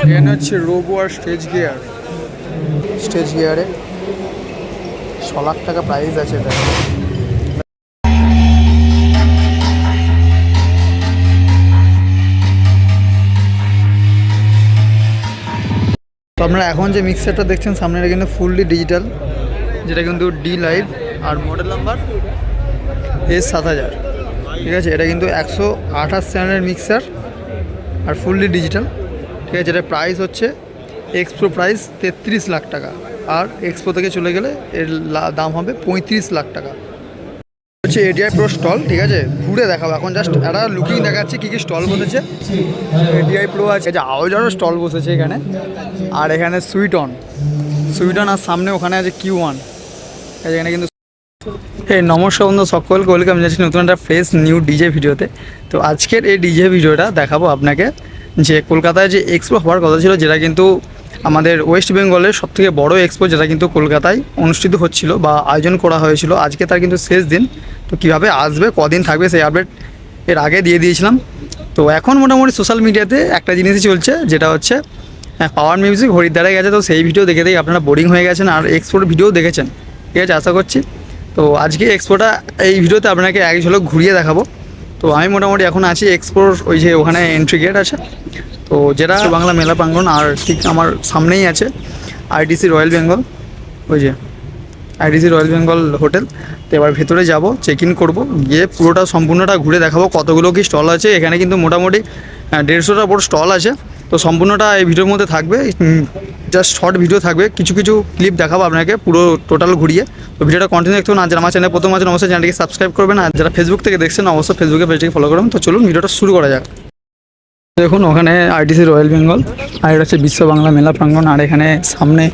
এখানে হচ্ছে রোবো আর স্টেজ গিয়ারে 6 লাখ টাকা প্রাইস আছে এটা। তো আপনারা এখন যে মিক্সারটা দেখছেন সামনে, এটা কিন্তু ফুললি ডিজিটাল, যেটা কিন্তু ডি লাইভ, আর মডেল নাম্বার S7000। ঠিক আছে, এটা কিন্তু 128 চ্যানেলের মিক্সার আর ফুললি ডিজিটাল। ঠিক আছে, যেটা প্রাইস হচ্ছে এক্সপ্রো প্রাইস 33 লাখ টাকা, আর এক্সপ্রো থেকে চলে গেলে এর দাম হবে 35 লাখ টাকা। হচ্ছে এডিআই প্রো স্টল। ঠিক আছে, ঘুরে দেখাবো এখন, জাস্ট একটা লুকিং দেখাচ্ছি কী কী স্টল বসেছে। এডিআই প্রো আছে, যে আওয়াজও স্টল বসেছে এখানে, আর এখানে সুইট অন, আর সামনে ওখানে আছে Q1। এখানে কিন্তু নমস্কার বন্ধু সকলকে, ওয়েলকাম জানাচ্ছি নতুন একটা ফ্রেশ নিউ ডিজে ভিডিওতে। তো আজকের এই ডিজে ভিডিওটা দেখাবো আপনাকে যে কলকাতায় যে এক্সপো হওয়ার কথা ছিল, যেটা কিন্তু আমাদের ওয়েস্ট বেঙ্গলের সবথেকে বড় এক্সপো, যেটা কিন্তু কলকাতায় অনুষ্ঠিত হচ্ছিল বা আয়োজন করা হয়েছিল। আজকে তার কিন্তু শেষ দিন। তো কীভাবে আসবে, কদিন থাকবে, সেই আপডেট এর আগে দিয়ে দিয়েছিলাম। তো এখন মোটামুটি সোশ্যাল মিডিয়াতে একটা জিনিসই চলছে, যেটা হচ্ছে পাওয়ার মিউজিক হরিদ্বারে গেছে। তো সেই ভিডিও দেখে আপনারা বোরিং হয়ে গেছেন আর এক্সপোর ভিডিও দেখেছেন। ঠিক আছে, আশা করছি। তো আজকে এক্সপোটা এই ভিডিওতে আপনাকে এক ঝলক ঘুরিয়ে দেখাবো। তো আমি মোটামুটি এখন আছি এক্সপোর ওই যে ওখানে এন্ট্রি গেট আছে, তো যেটা বাংলা মেলা প্রাঙ্গণ, আর ঠিক আমার সামনেই আছে আইটিসি রয়্যাল বেঙ্গল, ওই যে আইটিসি রয়্যাল বেঙ্গল হোটেল। তো এবার ভেতরে যাব, চেক ইন করবো, গিয়ে পুরোটা সম্পূর্ণটা ঘুরে দেখাবো কতগুলো কি স্টল আছে। এখানে কিন্তু মোটামুটি 150টার বড় স্টল আছে। তো সম্পূর্ণটা এই ভিডিওর মধ্যে থাকবে, জাস্ট শর্ট ভিডিও থাকবে, কিছু ক্লিপ দেখাবো আপনাকে পুরো টোটাল ঘুরিয়ে। তো ভিডিওটা কন্টিনিউ দেখতে হবে। আর যারা আমার চ্যানেলে প্রথম আছেন অবশ্যই চ্যানেলটিকে সাবস্ক্রাইব করবেন, আর যারা ফেসবুক থেকে দেখছেন অবশ্যই ফেসবুকে পেজটিকে ফলো করবেন। তো চলুন ভিডিওটা শুরু করা যাক। দেখুন ওখানে আইটিসি রয়্যাল বেঙ্গল, আর এটা হচ্ছে বিশ্ব বাংলা মেলা প্রাঙ্গণ। আর এখানে সামনে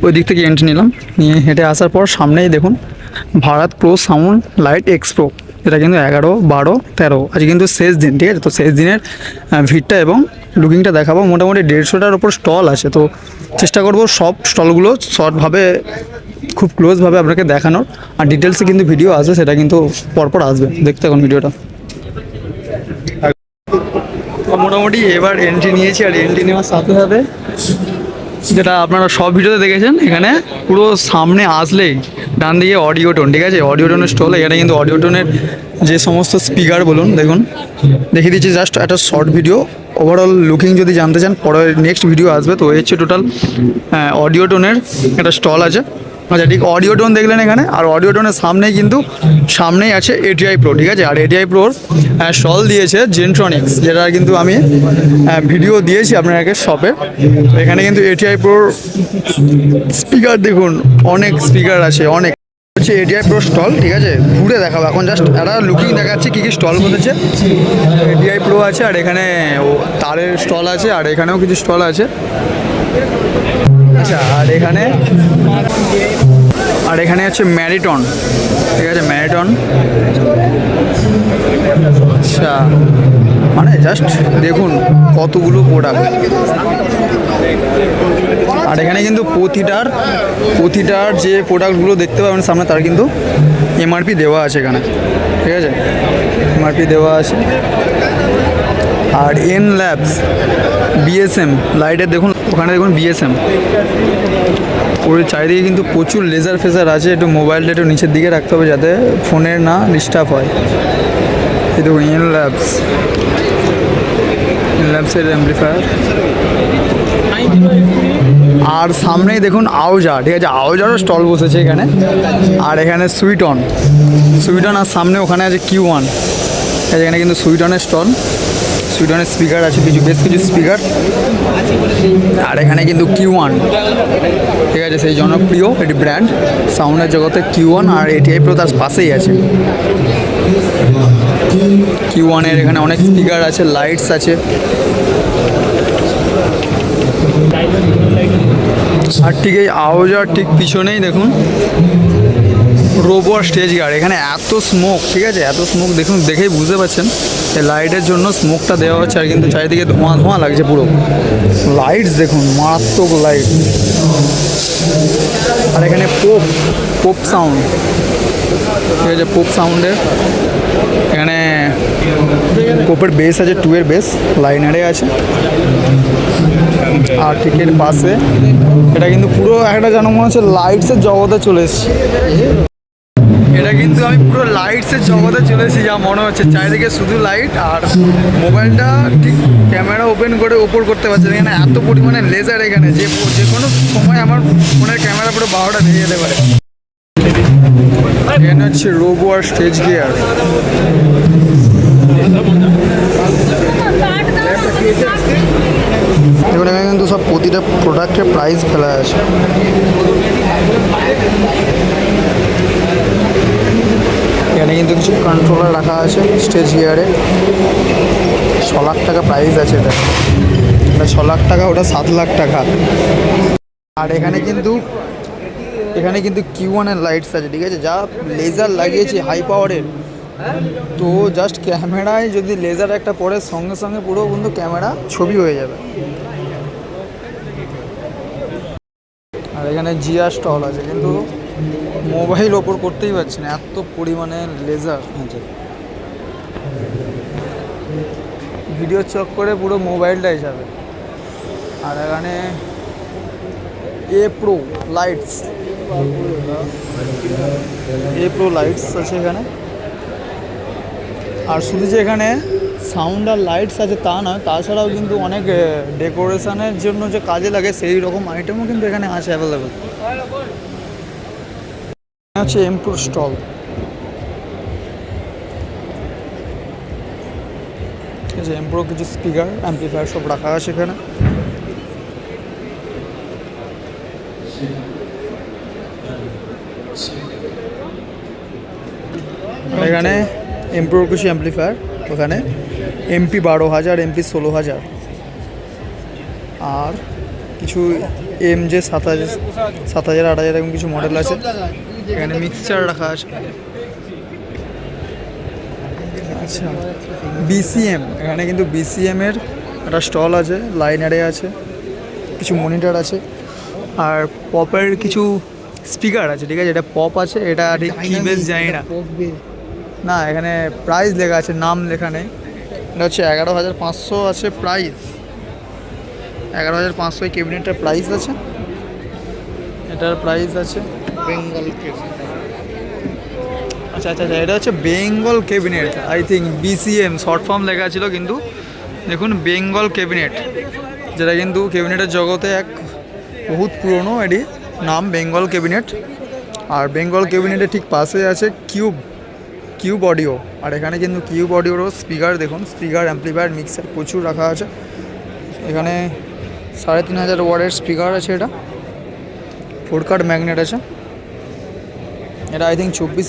ওই দিক থেকে এন্ট্রি নিলাম, নিয়ে হেঁটে আসার পর সামনেই দেখুন Bharat pro sound light expo. এটা কিন্তু 11, 12, 13 আজ কিন্তু শেষ দিন। ঠিক আছে, তো শেষ দিনের ভিড়টা এবং লুকিংটা দেখাবো। মোটামুটি 150টার ওপর স্টল আছে। তো চেষ্টা করব সব স্টলগুলো শর্টভাবে, খুব ক্লোজভাবে আপনাকে দেখানোর। আর ডিটেলসে কিন্তু ভিডিও আসবে, সেটা কিন্তু পরপর আসবে, দেখতে এখন ভিডিওটা। মোটামুটি এবার এন্ট্রি নিয়েছি, আর এন্ট্রি নেওয়ার সাথে সাথে যেটা আপনারা সব ভিডিওতে দেখেছেন, এখানে পুরো সামনে আসলেই ডান দিকে অডিও টোন। ঠিক আছে, অডিও টোনের স্টল। এখানে কিন্তু অডিও টোনের যে সমস্ত স্পিকার বলুন, দেখুন দেখিয়ে দিচ্ছি জাস্ট একটা শর্ট ভিডিও। ওভারঅল লুকিং যদি জানতে চান পরে নেক্সট ভিডিও আসবে। তো এই হচ্ছে টোটাল অডিও টোনের একটা স্টল আছে। আচ্ছা, ঠিক অডিও টোন দেখলেন এখানে, আর অডিও টোনের সামনেই আছে এটিআই প্রো। ঠিক আছে, আর এটিআই প্রোর স্টল দিয়েছে জেন্ট্রনিক্স, যেটা কিন্তু আমি ভিডিও দিয়েছি আপনাকে শপে। তো এখানে কিন্তু এটিআই প্রোর স্পিকার দেখুন, অনেক স্পিকার আছে, অনেক হচ্ছে এটিআই প্রো স্টল। ঠিক আছে, ঘুরে দেখাবো এখন, জাস্ট একটা লুকিং দেখাচ্ছি কী কী স্টল বসেছে। এটিআই প্রো আছে, আর এখানে তারের স্টল আছে, আর এখানেও কিছু স্টল আছে। আচ্ছা, আর এখানে হচ্ছে ম্যারিটন। ঠিক আছে, ম্যারিটন। আচ্ছা, মানে জাস্ট দেখুন কতগুলো প্রোডাক্ট। আর এখানে কিন্তু প্রতিটার যে প্রোডাক্টগুলো দেখতে পাবেন সামনে, তার কিন্তু এমআরপি দেওয়া আছে এখানে। ঠিক আছে, এমআরপি দেওয়া আছে। আর এন ল্যাবস, বিএসএম লাইটের দেখুন, ওখানে দেখুন বিএসএম। ওর চারিদিকে কিন্তু প্রচুর লেজার ফেজার আছে। একটু মোবাইলটা একটু নিচের দিকে রাখতে হবে যাতে ফোনের না ডিস্টার্ব হয়। এই দেখুন এন ল্যাবসের অ্যাম্পলিফায়ার। আর সামনেই দেখুন আওজা। ঠিক আছে, আওজারও স্টল বসেছে এখানে। আর এখানে সুইট অন, আর সামনে ওখানে আছে Q1। এখানে কিন্তু সুইট অনের স্টল, সুইট অনের স্পিকার আছে, বেশ কিছু স্পিকার। আর এখানে কিন্তু Q1। ঠিক আছে, সেই জনপ্রিয় এটি ব্র্যান্ড সাউন্ডের জগতে Q1, আর এটিআই প্রো তার পাশেই আছে। Q1 এর এখানে অনেক স্পিকার আছে, লাইটস আছে। আর ঠিক এই আওয়াজার ঠিক পিছনেই দেখুন রোবো আর স্টেজ গিয়ার। এখানে এত স্মোক, ঠিক আছে, এত স্মোক দেখুন, দেখেই বুঝতে পারছেন এই লাইটের জন্য স্মোকটা দেওয়া হচ্ছে। আর কিন্তু চারিদিকে ধোঁয়া লাগছে পুরো। লাইটস দেখুন, মারাত্মক লাইট। আর এখানে পপ সাউন্ড। ঠিক আছে, পপ সাউন্ডের এখানে কোপের বেস আছে 2 এর বেস, লাইনারে আছে। আর ঠিক এর পাশে এটা কিন্তু পুরো একটা যেন মনে হচ্ছে লাইটসের জগতে চলে এসেছি। এটা কিন্তু আমি পুরো লাইটসের জগতে চলে এসেছি যা মনে হচ্ছে, চারিদিকে শুধু লাইট। আর মোবাইলটা ঠিক ক্যামেরা ওপেন করে ওপর করতে পারছে না, এখানে এত পরিমাণে লেজার এখানে যে কোনো সময় আমার ফোনের ক্যামেরা পুরো 12টা ভেঙে যেতে পারে। এখানে হচ্ছে রোবো আর স্টেজ গিয়ার। দেখুন এখানে কিন্তু সব প্রতিটা প্রোডাক্টের প্রাইস ফেলা আছে। এখানে কিন্তু কিছু কন্ট্রোলার রাখা আছে স্টেজ গিয়ারে। 6 লাখ টাকা প্রাইস আছে এটা। 6 লাখ টাকা, ওটা 7 লাখ টাকা। আর এখানে কিন্তু Q1 এর লাইটস আছে, ঠিক আছে, যা লেজার লাগিয়েছে হাই পাওয়ারের। তো জাস্ট ক্যামেরায় যদি লেজার একটা পড়ে সঙ্গে সঙ্গে পুরো কিন্তু ক্যামেরা ছবি হয়ে যাবে। আর এখানে জিয়া স্টল আছে, কিন্তু মোবাইল ওপর করতেই পারছি না, এত পরিমাণে লেজার। ভিডিও চক করে পুরো মোবাইলটাই যাবে। আর এখানে এ প্রো লাইটস আছে এখানে। আর শুধু যে এখানে সাউন্ড আর লাইটস আছে তা নয়, তাছাড়াও কিন্তু অনেক ডেকোরেশনের জন্য যে কাজে লাগে সেই রকম আইটেমও কিন্তু এখানে আছে অ্যাভেলেবেল। হচ্ছে এমপ্রো স্টল। ঠিক আছে, এমপ্রো কিছু স্পিকার অ্যাম্পলিফায়ার সব রাখা আছে এখানে। এখানে এমপ্রোর কিছু অ্যাম্পলিফায়ার, ওখানে MP 12,000, MP 16,000 আর কিছু MJ 7,000, 8,000 এরকম কিছু মডেল আছে। এখানে মিক্সচার রাখা আছে। আচ্ছা, BCM, এখানে কিন্তু BCM এর একটা স্টল আছে, লাইনারে আছে, কিছু মনিটর আছে। আর পপের কিছু স্পিকার আছে, ঠিক আছে, এটা পপ আছে, এটা ঠিক কি বেশ জানি না। না, এখানে প্রাইস লেখা আছে, নাম লেখা নেই। এটা হচ্ছে 11,500 আছে প্রাইস। 11,500 এই ক্যাবিনেটটার প্রাইস আছে। এটার প্রাইস আছে বেঙ্গল ক্যাবিনেট। আচ্ছা, এটা হচ্ছে Bengal cabinet, I think BCM short form লেখা ছিল, কিন্তু দেখুন বেঙ্গল ক্যাবিনেট, যেটা কিন্তু ক্যাবিনেটের জগতে এক বহুত পুরনো, এটি নাম বেঙ্গল ক্যাবিনেট। আর বেঙ্গল ক্যাবিনেটের ঠিক পাশে আছে কিউব অডিও। আর এখানে কিন্তু কিউব অডিওরও স্পিকার, দেখুন স্পিকার, অ্যাম্পলিফায়ার, মিক্সার প্রচুর রাখা আছে এখানে। 3,500 ওয়াটের স্পিকার আছে, এটা 4 কাট ম্যাগনেট আছে। এটা আই থিঙ্ক 24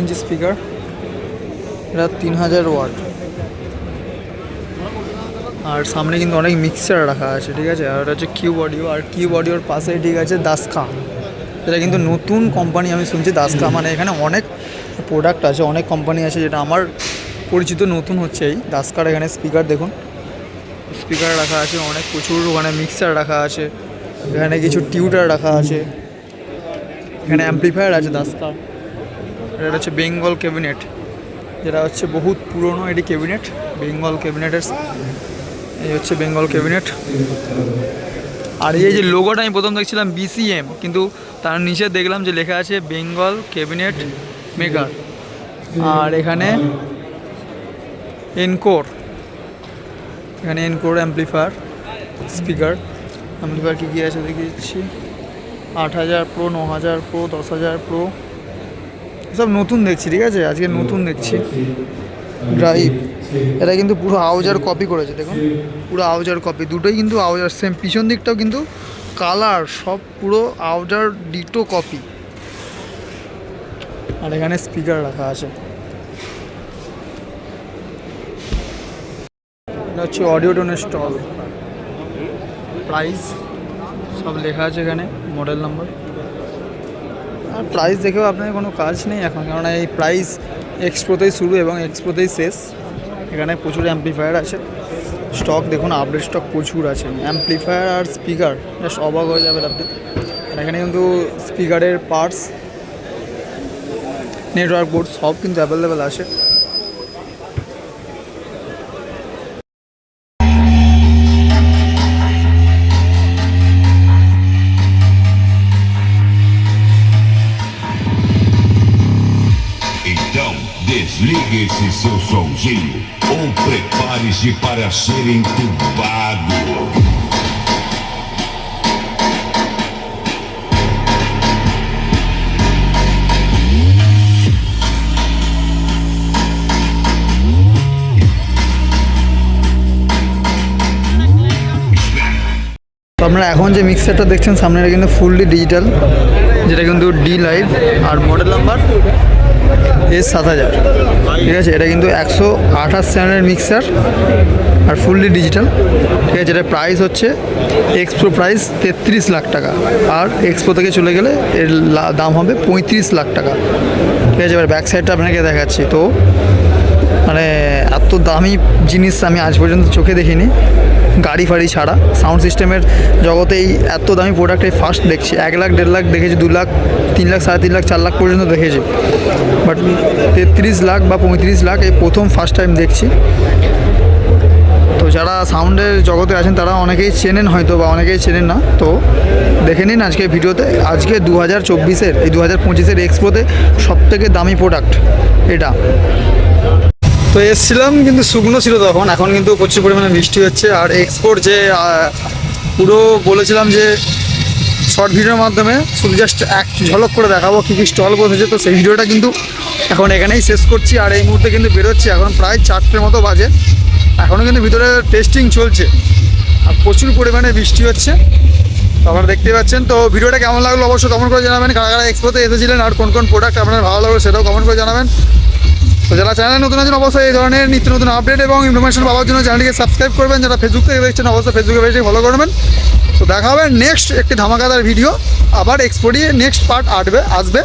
ইঞ্চি স্পিকার। এটা 3,000 ওয়াট। আর সামনে কিন্তু অনেক মিক্সার রাখা আছে, ঠিক আছে। আর এটা হচ্ছে কিউব অডিও। আর কিউব অডিওর পাশে ঠিক আছে দাসকা। এটা কিন্তু নতুন কোম্পানি, আমি শুনছি দাসকা, মানে এখানে অনেক প্রোডাক্ট আছে, অনেক কোম্পানি আছে, যেটা আমার পরিচিত নতুন হচ্ছে এই দাসকার। এখানে স্পিকার দেখুন, স্পিকার রাখা আছে অনেক, প্রচুর ওখানে মিক্সার রাখা আছে, এখানে কিছু টিউটার রাখা আছে, এখানে অ্যাম্পলিফায়ার আছে দাসকার। এটা হচ্ছে বেঙ্গল ক্যাবিনেট, যেটা হচ্ছে বহুত পুরনো এটি ক্যাবিনেট। বেঙ্গল ক্যাবিনেটের এই হচ্ছে বেঙ্গল ক্যাবিনেট। আর এই যে লোগোটা আমি প্রথম দেখছিলাম BCM, কিন্তু তার নিচে দেখলাম যে লেখা আছে বেঙ্গল ক্যাবিনেট মেকার। আর এখানে এনকোর অ্যাম্পলিফায়ার, স্পিকার, অ্যাম্পলিফায়ার কী আছে দেখিয়েছি। 8,000 প্রো, 9,000 প্রো, 10,000 প্রো, সব নতুন দেখছি, ঠিক আছে, আজকে নতুন দেখছি। ড্রাইভ, এটা কিন্তু পুরো আউজার কপি করেছে, দেখুন পুরো আউজার কপি, দুটোই কিন্তু আউজার সেম। পিছন দিকটাও কিন্তু কালার সব পুরো আউজার ডিটো কপি। আর এখানে স্পিকার রাখা আছে। এটা হচ্ছে অডিওটনের স্টল। প্রাইস সব লেখা আছে এখানে, মডেল নাম্বার। আর প্রাইস দেখেও আপনার কোনো কাজ নেই এখন, কেননা এই প্রাইস এক্সপোতেই শুরু এবং এক্সপোতেই শেষ। এখানে প্রচুর অ্যাম্পলিফায়ার আছে, স্টক দেখুন, আপডেট স্টক প্রচুর আছে। অ্যাম্পলিফায়ার আর স্পিকার জাস্ট অবাক হয়ে যাবেন আপনি। আর এখানে কিন্তু স্পিকারের পার্টস, নেটওয়ার্ক বোর্ড সব কিন্তু অ্যাভেলেবেল আছে। pegue esse seu somzinho ou prepare-se para ser entubado. তো আপনারা এখন যে মিক্সারটা দেখছেন সামনে এটা কিন্তু ফুললি ডিজিটাল, যেটা কিন্তু ডি লাইভ আর মডেল নাম্বার S7000। ঠিক আছে, এটা কিন্তু 128 চ্যানেলের মিক্সার আর ফুললি ডিজিটাল। ঠিক আছে, যেটা প্রাইস হচ্ছে এক্সপ্রো প্রাইস 33 লাখ টাকা, আর এক্সপ্রো থেকে চলে গেলে এর দাম হবে 35 লাখ টাকা। ঠিক আছে, এবার ব্যাক সাইডটা আপনাকে দেখাচ্ছি। তো মানে এত দামি জিনিস আমি আজ পর্যন্ত চোখে দেখিনি, গাড়ি ফাড়ি ছাড়া। সাউন্ড সিস্টেমের জগতেই এত দামি প্রোডাক্ট এই ফার্স্ট দেখছি। 1 লাখ 1.5 লাখ দেখেছি, 2 লাখ 3 লাখ 3.5 লাখ 4 লাখ পর্যন্ত দেখেছি, বাট 33 লাখ বা 35 লাখ এই প্রথম ফার্স্ট টাইম দেখছি। তো যারা সাউন্ডের জগতে আছেন তারা অনেকেই চেনেন হয়তো, বা অনেকেই চেনেন না। তো দেখে নিন আজকে ভিডিওতে। আজকে 2024-এর এই 2025-এর এক্সপোতে সবথেকে দামি প্রোডাক্ট এটা। তো এসছিলাম কিন্তু শুকনো ছিল তখন, এখন কিন্তু প্রচুর পরিমাণে বৃষ্টি হচ্ছে। আর এক্সপোর যে পুরো বলেছিলাম যে শর্ট ভিডিওর মাধ্যমে শুধু জাস্ট এক ঝলক করে দেখাবো কী কী স্টল বসেছে, তো সেই ভিডিওটা কিন্তু এখন এখানেই শেষ করছি। আর এই মুহূর্তে কিন্তু বেরোচ্ছি, এখন প্রায় 4টের মতো বাজে, এখনও কিন্তু ভিতরে টেস্টিং চলছে আর প্রচুর পরিমাণে বৃষ্টি হচ্ছে, তো আপনারা দেখতে পাচ্ছেন। তো ভিডিওটা কেমন লাগলো অবশ্যই কমেন্ট করে জানাবেন। কারা কারা এক্সপোতে এসেছিলেন আর কোন কোন প্রোডাক্ট আপনার ভালো লাগলো সেটাও কমেন্ট করে জানাবেন। তো যারা চ্যানেলে নতুন আছেন অবশ্যই এই ধরনের নিত্য নতুন আপডেট এবং ইনফরমেশন পাওয়ার জন্য চ্যানেলটিকে সাবস্ক্রাইব করবেন। যারা ফেসবুক থেকে দেখছেন অবশ্যই ফেসবুকে পেজটি ফলো করবেন। তো দেখা হবে নেক্সট একটি ধামাকাদার ভিডিও, আবার এক্সপোর্টে নেক্সট পার্ট আসবে,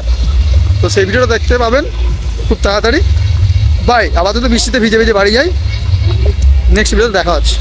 তো সেই ভিডিওটা দেখতে পাবেন খুব তাড়াতাড়ি। বাই। আপাতত বৃষ্টিতে ভিজে ভিজে বাড়ি যাই, নেক্সট ভিডিওতে দেখা হচ্ছে।